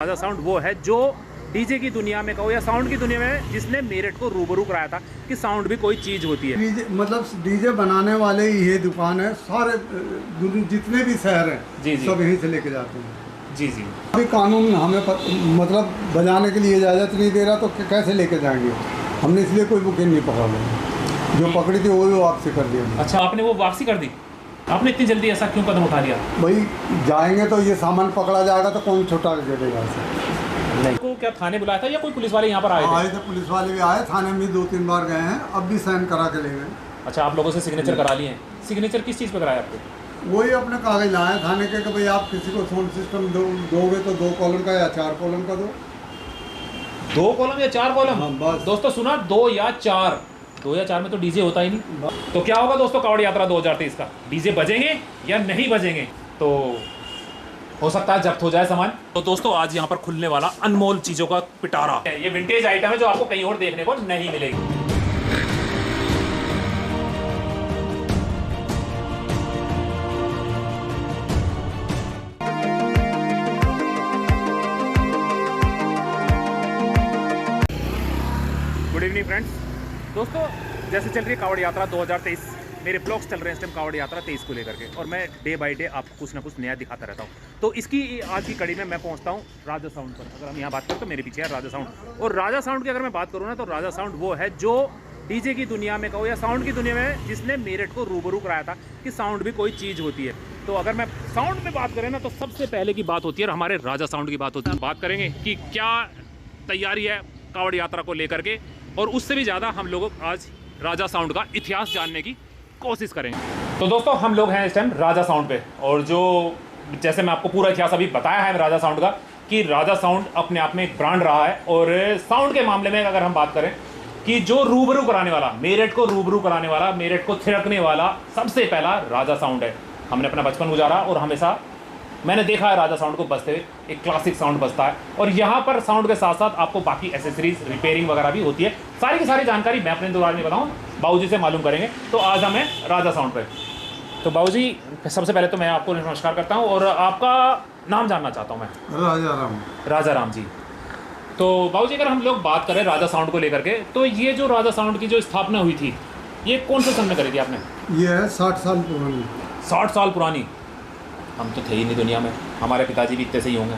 राजा sound वो है जो डीजे की दुनिया में कहो या साउंड की दुनिया में जिसने मेरठ को रूबरू कराया था कि साउंड भी कोई चीज़ होती है। डीजे मतलब डीजे बनाने वाले ही ये दुकान है, सारे जितने भी शहर हैं जी जी सब यहीं से लेके जाते हैं। जी जी। अभी कानून हमें मतलब बजाने के लिए इजाज़त नहीं दे रहा तो कैसे लेके जाएंगे। हमने इसलिए कोई बुकिंग नहीं पकड़ा ली, जो पकड़ी थी वो वापसी कर दी। अच्छा, आपने वो वापसी कर दी? आपने इतनी जल्दी ऐसा क्यों कदम उठा लिया? भाई जाएंगे तो ये सामान पकड़ा जाएगा तो कौन छुटा देगा इसे। को क्या थाने बुलाया था या कोई पुलिस वाले यहाँ पर आए थे? पुलिस वाले भी आए, थाने में 2-3 बार गए हैं, अब भी साइन करा के ले गए। अच्छा, आप लोगों से सिग्नेचर करा लिए हैं? सिग्नेचर किस चीज़ पे कराया आपको? वही अपने कागज लाए थाने के कि भाई आप किसी को साउंड सिस्टम दोगे तो 2 कॉलम का या 4 कॉलम का दो। 2 कॉलम या 4 कॉलम? हाँ, बस। दोस्तों सुना, 2 या 4। 2 या 4 में तो डीजे होता ही नहीं। तो क्या होगा दोस्तों कावड़ यात्रा 2023 का? डीजे बजेंगे या नहीं बजेंगे? तो हो सकता है जब्त हो जाए सामान। तो दोस्तों आज यहाँ पर खुलने वाला अनमोल चीजों का पिटारा, ये विंटेज आइटम है जो आपको कहीं और देखने को नहीं मिलेगी। Good evening friends. दोस्तों जैसे चल रही है कावड़ यात्रा 2023, मेरे ब्लॉग्स चल रहे हैं इस टाइम कावड़ यात्रा 23 को लेकर के, और मैं डे बाय डे आपको कुछ ना कुछ नया दिखाता रहता हूँ। तो इसकी आज की कड़ी में मैं पहुँचता हूँ राजा साउंड पर। अगर हम यहाँ बात करें तो मेरे पीछे है राजा साउंड, और राजा साउंड की अगर मैं बात करूँ ना तो राजा साउंड वो है जो डीजे की दुनिया में कहो या साउंड की दुनिया में जिसने मेरठ को रूबरू कराया था कि साउंड भी कोई चीज़ होती है। तो अगर मैं साउंड में बात करें ना तो सबसे पहले की बात होती है हमारे राजा साउंड की बात होती है। बात करेंगे कि क्या तैयारी है कावड़ यात्रा को लेकर के, और उससे भी ज़्यादा हम लोग आज राजा साउंड का इतिहास जानने की कोशिश करेंगे। तो दोस्तों हम लोग हैं इस टाइम राजा साउंड पे, और जो जैसे मैं आपको पूरा इतिहास अभी बताया है राजा साउंड का कि राजा साउंड अपने आप में एक ब्रांड रहा है। और साउंड के मामले में अगर हम बात करें कि जो रूबरू कराने वाला, मेरठ को रूबरू कराने वाला, मेरठ को थिरकने वाला सबसे पहला राजा साउंड है। हमने अपना बचपन गुजारा और हमेशा मैंने देखा है राजा साउंड को बजते हुए, एक क्लासिक साउंड बजता है, और यहाँ पर साउंड के साथ साथ आपको बाकी एसेसरीज रिपेयरिंग वगैरह भी होती है। सारी की सारी जानकारी मैं अपने दौरान में बताऊँ, बाबूजी से मालूम करेंगे। तो आज हम हैं राजा साउंड पे। तो बाबूजी सबसे पहले तो मैं आपको नमस्कार करता हूँ और आपका नाम जानना चाहता हूँ मैं। राजा राम जी। तो बाबूजी अगर हम लोग बात करें राजा साउंड को लेकर के, तो ये जो राजा साउंड की जो स्थापना हुई थी ये कौन से सन में करी थी आपने? ये है 60 साल पुरानी। 60 साल पुरानी? हम तो थे ही नहीं दुनिया में, हमारे पिताजी भी इतने से ही होंगे।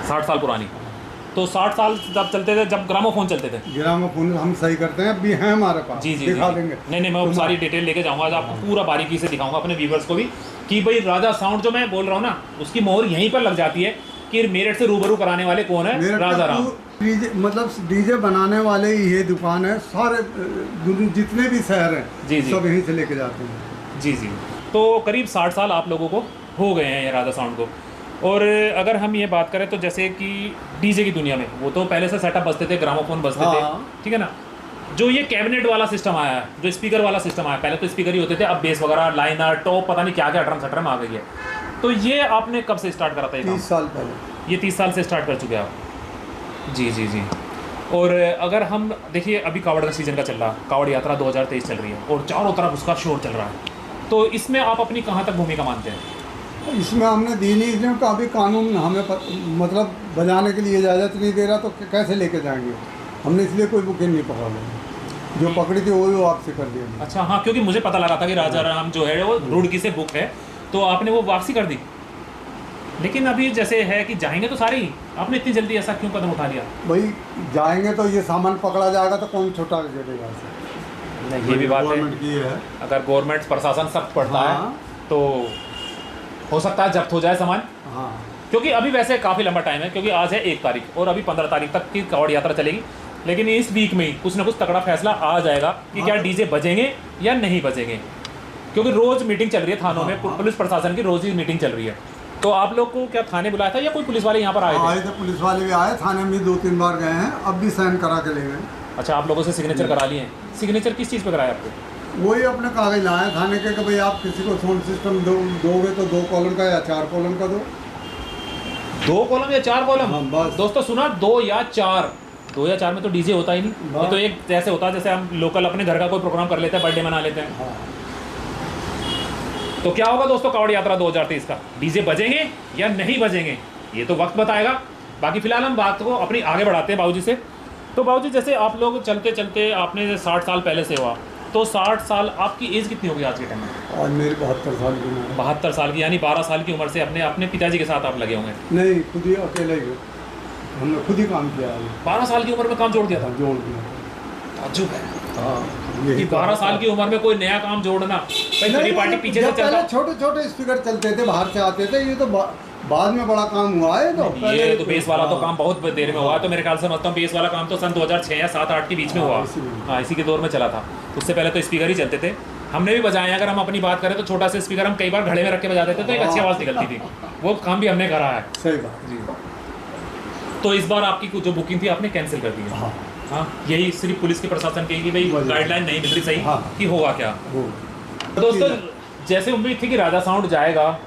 60 साल पुरानी। तो 60 साल जब चलते थे, जब ग्रामोफोन चलते थे। ग्रामोफोन हम सही करते हैं, अभी हैं हमारे पास। जी जी दिखा जी। देंगे। नहीं मैं सारी डिटेल लेके जाऊंगा आज, आपको पूरा बारीकी से दिखाऊंगा अपने व्यूवर्स को भी कि भाई राजा साउंड जो मैं बोल रहा हूँ ना, उसकी मोहर यहीं पर लग जाती है कि मेरठ से रूबरू कराने वाले कौन है? राजा राम। डीजे मतलब डीजे बनाने वाले ही ये दुकान है, सारे जितने भी शहर हैं जी जी सब यहीं से लेके जाते हैं। जी जी। तो करीब 60 साल आप लोगों को हो गए हैं ये राजा साउंड को। और अगर हम ये बात करें तो जैसे कि डीजे की दुनिया में वो तो पहले से सेटअप बजते थे, ग्रामोफोन बजते थे, ठीक है ना। जो ये कैबिनेट वाला सिस्टम आया है, जो स्पीकर वाला सिस्टम आया, पहले तो स्पीकर ही होते थे, अब बेस वगैरह, लाइनर, टॉप, पता नहीं क्या क्या ड्रम सटरम आ गई है। तो ये आपने कब से स्टार्ट करा था? 30 साल पहले। ये 30 साल से स्टार्ट कर चुके हैं आप? जी जी जी। और अगर हम देखिए अभी कावड़ का सीज़न का चल रहा, कावड़ यात्रा 2023 चल रही है और चारों तरफ उसका शोर चल रहा है, तो इसमें आप अपनी कहाँ तक भूमिका मानते हैं? इसमें हमने दी नहीं, इसमें का अभी कानून हमें मतलब बजाने के लिए इजाज़त नहीं दे रहा तो कैसे लेके जाएंगे। हमने इसलिए कोई बुकिंग नहीं पकड़ा ली, जो पकड़ी थी वो वापसी कर दी। अच्छा हाँ, क्योंकि मुझे पता लगा था कि राजा राम जो है वो रुड़की से बुक है, तो आपने वो वापसी कर दी। लेकिन अभी जैसे है कि जाएंगे तो सारे ही, आपने इतनी जल्दी ऐसा क्यों कदम उठा लिया? भाई जाएंगे तो ये सामान पकड़ा जाएगा तो कौन छुटा देगा इसे। नहीं ये भी बात है, अगर गवर्नमेंट प्रशासन सख्त पड़ता है तो हो सकता है जब्त हो जाए सामान। हाँ, क्योंकि अभी वैसे काफ़ी लंबा टाइम है, क्योंकि आज है 1 तारीख और अभी 15 तारीख तक की कावड़ यात्रा चलेगी। लेकिन इस वीक में ही कुछ ना कुछ तगड़ा फैसला आ जाएगा कि क्या डीजे बजेंगे या नहीं बजेंगे, क्योंकि रोज़ मीटिंग चल रही है थानों में, पुलिस प्रशासन की रोज़ ही मीटिंग चल रही है। तो आप लोग को क्या थाने बुलाया था या कोई पुलिस वाले यहाँ पर आए थे? पुलिस वाले भी आए, थाने में 2-3 बार गए हैं, अब भी साइन करा के ले गए। अच्छा, आप लोगों से सिग्नेचर करा लिए हैं? सिग्नेचर किस चीज़ पे कराया आपको? वही अपने कागज लाए थाने के कि भाई आप किसी को साउंड सिस्टम दोगे तो 2 कॉलम का या 4 कॉलम का दो। 2 कॉलम या 4 कॉलम? हाँ, बस। दोस्तों सुना, 2 या 4। 2 या 4 में तो डीजे होता ही नहीं, ये तो एक जैसे होता है जैसे हम लोकल अपने घर का कोई प्रोग्राम कर लेते हैं, बर्थडे मना लेते हैं। हाँ। तो क्या होगा दोस्तों कावड़ यात्रा 2023 का? डीजे बजेंगे या नहीं बजेंगे? ये तो वक्त बताएगा। बाकी फिलहाल हम बात को अपनी आगे बढ़ाते हैं बाबूजी से। तो बाबूजी जैसे आप लोग चलते चलते आपने 60 साल पहले से हुआ, तो 60 साल आपकी एज कितनी होगी आज के टाइम में? और मेरी 72 साल की उम्र है। 72 साल की, यानी 12 साल की उम्र से अपने पिताजी के साथ आप लगे होंगे? नहीं, खुद ही अकेले ही हमने खुद ही काम किया है। 12 साल की उम्र में काम जोड़ दिया था? जोड़ दिया। ताज्जुब है हाँ, कि 12 साल की उम्र में कोई नया काम जोड़ना। भाई बड़ी पार्टी पीछे से चलता, छोटे छोटे स्पीकर चलते थे, बाहर से आते थे, ये तो बाद में बड़ा काम हुआ है। तो ये तो बेस वाला तो काम बहुत देर में हुआ, तो मेरे ख्याल से समझता हूँ बेस वाला काम तो सन 2006 या 7-8 के बीच में हुआ। हाँ, इसी के दौर में चला था। उससे पहले तो स्पीकर ही चलते थे। हमने भी बजाए, अगर हम अपनी बात करें तो छोटा सा स्पीकर हम कई बार घड़े में रख के बजाते थे तो एक अच्छी आवाज़ निकलती थी। वो काम भी हमने करा है। सही बात जी। तो इस बार आपकी जो बुकिंग थी आपने कैंसिल कर दी है? हाँ, हाँ, यही सिर्फ पुलिस के प्रशासन की कि भाई गाइडलाइन नहीं मिल रही सही। हाँ, कि होगा क्या। तो दोस्तों जैसे उम्मीद थी कि राजा साउंड जाएगा,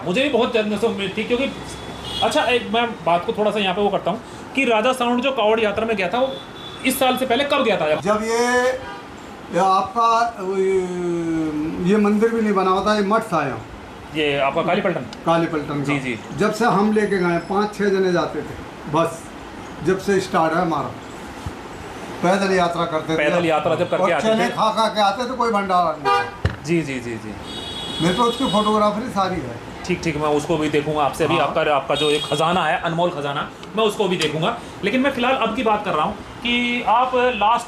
मुझे भी बहुत जल्द से उम्मीद थी, क्योंकि अच्छा एक मैं बात को थोड़ा सा यहाँ पे वो करता हूँ कि राजा साउंड जो कावड़ यात्रा में गया था वो इस साल से पहले कब गया था? जब ये आपका ये मंदिर भी नहीं बना हुआ था, ये मठ था यहाँ, ये आपका कालीपलटन जी जी। जब से हम लेके गए 5-6 जने जाते थे बस, जब से स्टार्ट है हमारा पैदल यात्रा करते थे। पैदल यात्रा जब करके आते थे, खा के आते थे, कोई भंडारा नहीं। जी जी जी जी। मेरे तो उसकी फोटोग्राफरी सारी है। ठीक, मैं उसको भी देखूंगा आपसे अभी। आपका जो एक खजाना है, अनमोल खजाना, मैं उसको भी देखूंगा। लेकिन मैं फिलहाल अब की बात कर रहा हूँ कि आप लास्ट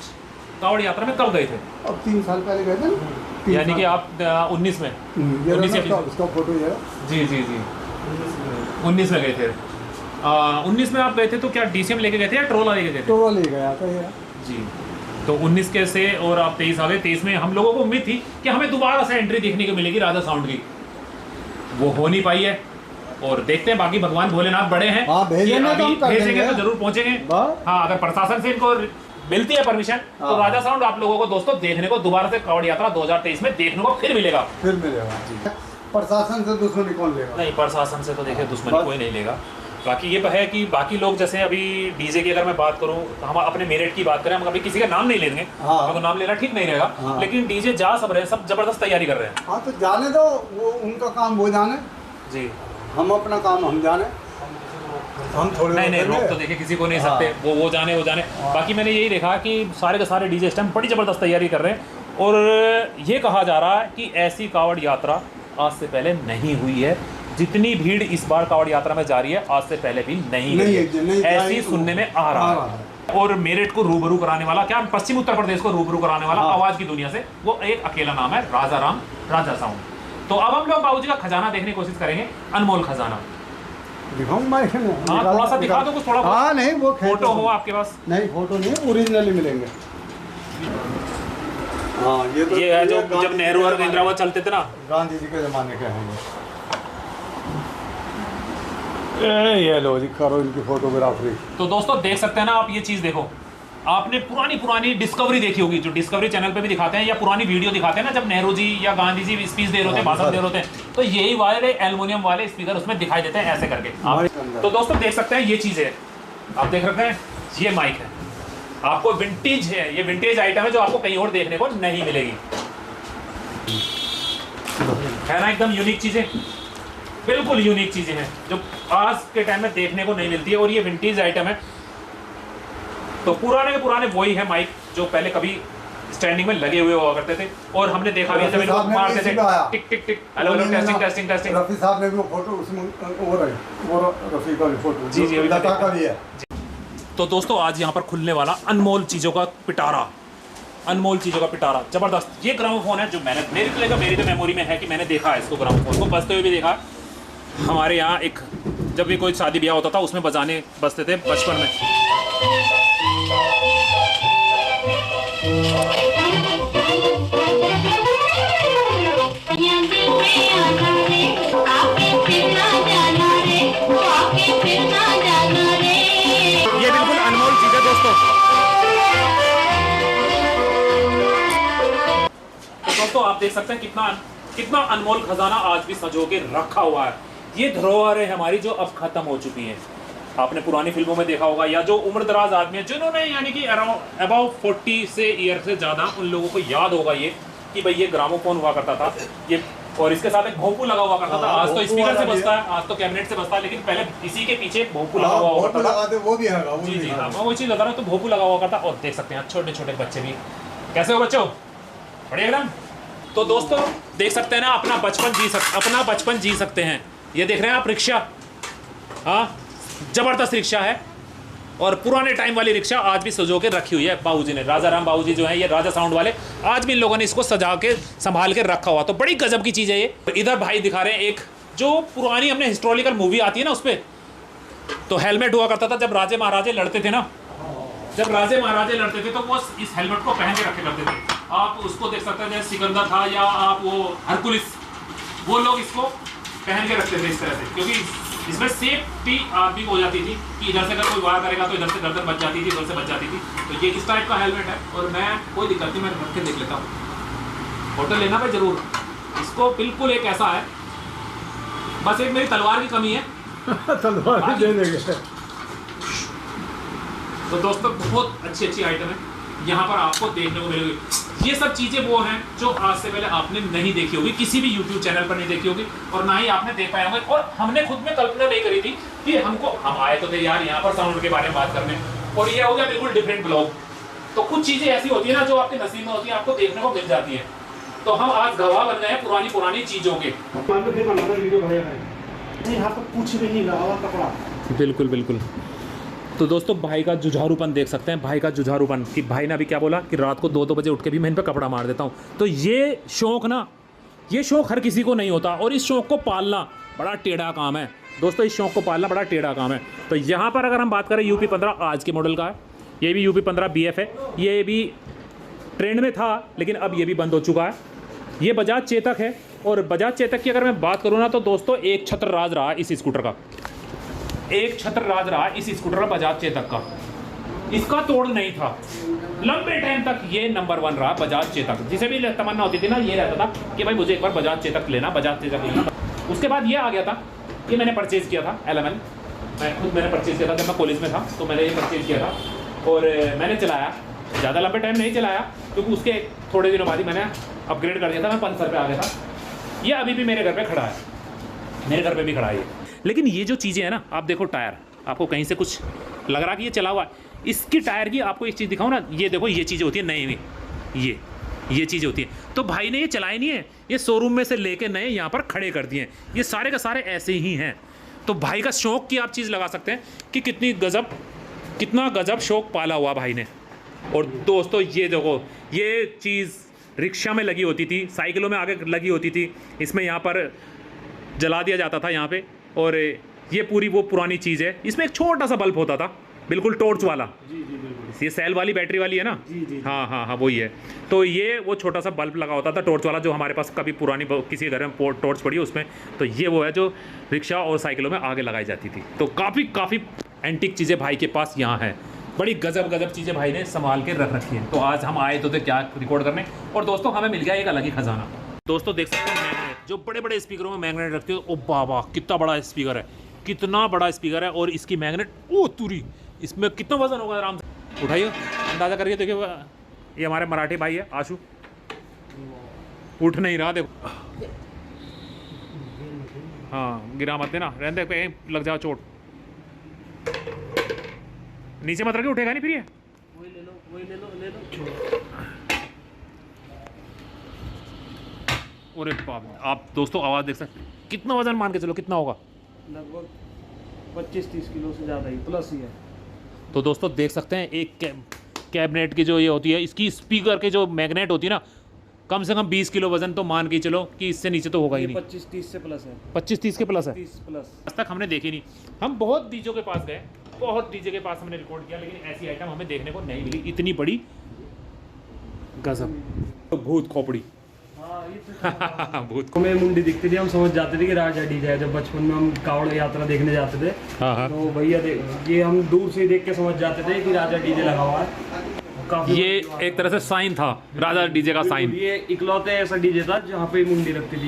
कावड़ यात्रा में कब गए थे? अब 3 साल पहले गए थे। यानी कि आप 19 में? 19 उसका फोटो है। जी 19 में गए थे। 19 में आप गए थे तो क्या DCM लेके गए थे या ट्रोला लेके गए थे? ट्रोला ले गया था यार जी। तो 19 के से और आप 23 आ गए। 23 में हम लोगों को उम्मीद थी कि हमें दोबारा से एंट्री देखने को मिलेगी राजा साउंड की, वो हो नहीं पाई है। और देखते हैं, बाकी भगवान भोलेनाथ बड़े हैं। हाँ, भेजेंगे तो जरूर पहुंचेंगे। हाँ, अगर प्रशासन से इनको मिलती है परमिशन तो राजा साउंड आप लोगों को दोस्तों देखने को दोबारा से कावड़ यात्रा 2023 में देखने को फिर मिलेगा जी। प्रशासन से दुश्मनी कौन लेगा? नहीं, प्रशासन से तो देखिए दुश्मनी कोई नहीं लेगा। बाकी ये है कि बाकी लोग जैसे अभी डीजे की अगर मैं बात करूं तो हम अपने मेरिट की बात करें, हम अभी किसी का नाम नहीं लेंगे। हाँ, तो नाम लेना ठीक नहीं रहेगा। हाँ, लेकिन डीजे जा सब रहे, सब जबरदस्त तैयारी कर रहे हैं। हाँ, तो जाने दो, वो उनका काम वो जाने जी, हम अपना काम हम जाने। हम थोड़े नहीं रोक तो देखिए किसी को नहीं सकते। हाँ, वो जाने। बाकी मैंने यही देखा कि सारे के सारे डीजे इस टाइम बड़ी जबरदस्त तैयारी कर रहे हैं। और ये कहा जा रहा है कि ऐसी कावड़ यात्रा आज से पहले नहीं हुई है। जितनी भीड़ इस बार कावड़ यात्रा में जा रही है आज से पहले भी नहीं है, ऐसी सुनने में आ रहा है। और मेरठ को रूबरू कराने वाला, क्या पश्चिम उत्तर प्रदेश को रूबरू कराने वाला आवाज की दुनिया से वो एक अकेला नाम है राजा साउंड। तो अब हम लोग बाबूजी का खजाना देखने की कोशिश करेंगे, अनमोल खजाना। दिखाऊं मैं? हाँ, थोड़ा सा दिखा दो कुछ, थोड़ा। हाँ, नहीं वो फोटो हो आपके पास? नहीं, फोटो नहीं, ओरिजिनली मिलेंगे। हाँ, ये है जो जब नेहरू और इंदिरा चलते थे ना, गांधी जी के जमाने के हैं ये लो जी, करो इनकी फोटोग्राफरी। तो दोस्तों देख सकते हैं ना आप, ये चीज़ देखो। आपने पुरानी डिस्कवरी देखी होगी, जो डिस्कवरी चैनल पे भी दिखाते हैं या पुरानी वीडियो दिखाते हैं ना, जब नेहरू जी या गांधी जी स्पीच दे रहे होते हैं, भाषण दे रहे होते हैं, तो यही वाले एल्युमिनियम वाले स्पीकर उसमें दिखाई देते हैं ऐसे करके। तो दोस्तों देख सकते हैं, ये चीज़ है, आप देख सकते हैं, ये माइक है, आपको विंटेज है, ये विंटेज आइटम है जो आपको कहीं और देखने को नहीं मिलेगी, है ना। एकदम यूनिक चीज़ें, बिल्कुल यूनिक चीज़ें हैं जो आज के टाइम में देखने को नहीं मिलती है। और ये विंटेज आइटम है। तो पुराने के पुराने वही है माइक जो पहले कभी स्टैंडिंग में लगे हुए हुआ करते थे। और हमने देखा भी जब इनको मारते थे, टिक टिक टिक, हेलो टेस्टिंग। रफी साहब ने भी वो फोटो उसमें वो रफी का भी फोटो जी लता का भी है। तो दोस्तों आज यहाँ पर खुलने वाला अनमोल चीज़ों का पिटारा, जबरदस्त। ये ग्रामोफोन है जो मेरी तो मेमोरी में है कि मैंने देखा है इसको, ग्रामोफोन को बजते हुए भी देखा। हमारे यहाँ एक जब भी कोई शादी ब्याह होता था उसमें बजते थे बचपन में। ये बिल्कुल अनमोल चीज है दोस्तों। तो दोस्तों आप देख सकते हैं कितना अनमोल खजाना आज भी संजो के रखा हुआ है। ये धरोहरें हमारी जो अब खत्म हो चुकी हैं। आपने पुरानी फिल्मों में देखा होगा, या जो उम्र दराज आदमी है जिन्होंने यानी कि अराउंड अबाउट 40 से ईयर से ज़्यादा, उन लोगों को याद होगा ये कि भाई ये ग्रामोफोन हुआ करता था ये। और इसके साथ एक भोंपू लगा हुआ करता था। आज तो भोंपू स्पीकर से वाला भी बजता है। है, आज तो कैबिनेट से बजता है, लेकिन पहले इसी के पीछे भोंपू लगा हुआ भोंपू करता था। लगाते वो भी है, जी जी हाँ, मैं वही चीज़ बता रहा हूँ, तो भोंपू लगा हुआ करता। और देख सकते हैं छोटे छोटे बच्चे भी। कैसे हो बच्चों, बढ़िया एकदम। तो दोस्तों देख सकते हैं ना, अपना बचपन जी सकते हैं। ये देख रहे हैं आप रिक्शा, हाँ जबरदस्त रिक्शा है, और पुराने टाइम वाली रिक्शा आज भी सजो के रखी हुई है बाबूजी ने। राजा राम बाबूजी जो है, ये राजा साउंड वाले, आज भी इन लोगों ने इसको सजा के संभाल के रखा हुआ। तो बड़ी गजब की चीज़ है ये। इधर भाई दिखा रहे हैं एक जो पुरानी हमने हिस्टोरिकल मूवी आती है ना, उस पर तो हेलमेट हुआ करता था जब राजे महाराजे लड़ते थे ना, जब राजे महाराजे लड़ते थे तो वो इस हेलमेट को पहन के रखे करते थे। आप उसको देख सकते हैं, जैसे सिकंदर था या आप वो हरकुलिस, वो लोग इसको पहन के रखते थे इस तरह से, क्योंकि इसमें सेफ्टी आदमी को हो जाती थी कि इधर से अगर कोई वार करेगा तो इधर से गर्दन बच जाती थी, इधर से बच जाती थी। तो ये इस टाइप का हेलमेट है, और मैं कोई दिक्कत नहीं, मैं रख के देख लेता हूँ। फोटो लेना भाई जरूर, इसको बिल्कुल एक ऐसा है, बस एक मेरी तलवार की कमी है। तलवार दे देंगे। तो दोस्तों बहुत अच्छी अच्छी आइटम है यहाँ पर आपको देखने को मिलेगी। ये सब चीज़ें वो हैं जो आज से पहले आपने नहीं देखी होगी, किसी भी यूट्यूब चैनल पर नहीं देखी होगी, और ना ही आपने देख पाए होंगे। और हमने खुद में कल्पना नहीं करी थी कि हम आए तो थे यार यहाँ पर साउंड के बारे में बात करने, और ये हो गया बिल्कुल डिफरेंट ब्लॉग। तो कुछ चीज़ें ऐसी होती है ना जो आपके नसीब में होती है, आपको देखने को मिल जाती है। तो हम आज गवाह बन गए हैं पुरानी चीज़ों के। बिल्कुल बिल्कुल। तो दोस्तों भाई का जुझारूपन देख सकते हैं, भाई का जुझारूपन, कि भाई ने अभी क्या बोला कि रात को 2-2 बजे उठ के भी मैं इन पर कपड़ा मार देता हूँ। तो ये शौक़ ना, ये शौक़ हर किसी को नहीं होता, और इस शौक़ को पालना बड़ा टेढ़ा काम है दोस्तों, इस शौक़ को पालना बड़ा टेढ़ा काम है। तो यहाँ पर अगर हम बात करें UP-15 आज के मॉडल का है, ये भी UP-15 BF है, ये भी ट्रेंड में था लेकिन अब ये भी बंद हो चुका है। ये बजाज चेतक है, और बजाज चेतक की अगर मैं बात करूँ ना तो दोस्तों एक छत्र राज रहा इस स्कूटर का, एक छत्र राज रहा इस स्कूटर का बजाज चेतक का। इसका तोड़ नहीं था, लंबे टाइम तक ये नंबर 1 रहा बजाज चेतक। जिसे भी तमन्ना होती थी ना, ये रहता था कि भाई मुझे एक बार बजाज चेतक लेना, बजाज चेतक लेना। उसके बाद ये आ गया था, ये मैंने परचेज़ किया था LMN, मैंने परचेज़ किया था जब मैं कॉलेज में था, तो मैंने ये परचेज़ किया था और मैंने चलाया। ज़्यादा लंबे टाइम नहीं चलाया, क्योंकि उसके थोड़े दिनों बाद ही मैंने अपग्रेड कर दिया था, मैं पल्सर पे आ गया था। ये अभी भी मेरे घर पे खड़ा है, मेरे घर पे भी खड़ा है ये। लेकिन ये जो चीज़ें हैं ना, आप देखो टायर, आपको कहीं से कुछ लग रहा कि ये चला हुआ है, इसकी टायर की आपको एक चीज़ दिखाऊँ ना, ये देखो ये चीज़ें होती है नई में, ये चीज़ें होती हैं। तो भाई ने ये चलाए नहीं है, ये शोरूम में से लेके नए यहाँ पर खड़े कर दिए हैं। ये सारे के सारे ऐसे ही हैं। तो भाई का शौक़ की आप चीज़ लगा सकते हैं कि कितना गजब शौक़ पाला हुआ भाई ने। और दोस्तों ये देखो, ये चीज़ रिक्शा में लगी होती थी, साइकिलों में आगे लगी होती थी, इसमें यहाँ पर जला दिया जाता था यहाँ पे। और ये पूरी वो पुरानी चीज़ है, इसमें एक छोटा सा बल्ब होता था, बिल्कुल टॉर्च वाला। जी बिल्कुल। ये सेल वाली बैटरी वाली है ना? जी। हाँ वही है। तो ये वो छोटा सा बल्ब लगा होता था टॉर्च वाला, जो हमारे पास कभी पुरानी किसी घर में टॉर्च पड़ी है उसमें। तो ये वो है जो रिक्शा और साइकिलों में आगे लगाई जाती थी। तो काफ़ी एंटीक चीज़ें भाई के पास यहाँ है, बड़ी गजब चीज़ें भाई ने संभाल के रख रखी हैं। तो आज हम आए तो थे क्या रिकॉर्ड करने, और दोस्तों हमें मिल गया एक अलग ही खजाना। दोस्तों देख सकते हैं मैग्नेट, जो बड़े स्पीकरों में मैग्नेट रखते हो। ओ बाबा कितना बड़ा स्पीकर है, कितना बड़ा स्पीकर है। और इसकी मैग्नेट ओ तुरी, इसमें कितना वजन होगा, आराम से उठाइए, अंदाज़ा करिए। देखिए ये हमारे मराठी भाई है आशु, उठ नहीं रहा, देखो। हाँ गिरा मत देना, रहने दे, लग जाओ चोट। नीचे मत रखिए, उठेगा नहीं फिर ये। वही ले लो। अरे बाप, आप दोस्तों आवाज़ देख सकते, कितना वजन मान के चलो, कितना होगा? लगभग 25-30 किलो से ज़्यादा ही प्लस ही है। तो दोस्तों देख सकते हैं एक कैबिनेट की जो ये होती है, इसकी स्पीकर के जो मैग्नेट होती है ना, कम से कम 20 किलो वजन तो मान के चलो कि इससे नीचे तो होगा ही नहीं। 25-30 से प्लस है। 25-30 के प्लस है। 30 प्लस आज तक हमने देखी नहीं। हम बहुत डीजे के पास गए, बहुत डीजे के पास हमने रिकॉर्ड किया, लेकिन ऐसी आइटम हमें देखने को नहीं मिली, इतनी बड़ी गजब। भूत खोपड़ी। हाँ ये तो भूत हमें मुंडी दिखती थी, हम समझ जाते थे कि राजा डीजे है। जब बचपन में हम कावड़ यात्रा देखने जाते थे, हाँ। तो भैया ये हम दूर से देख के समझ जाते थे कि राजा डीजे लगा हुआ है। काफी ये एक तरह से साइन था, राजा डीजे का साइन। ये इकलौते ऐसा डीजे था जहाँ पे मुंडी लगती थी।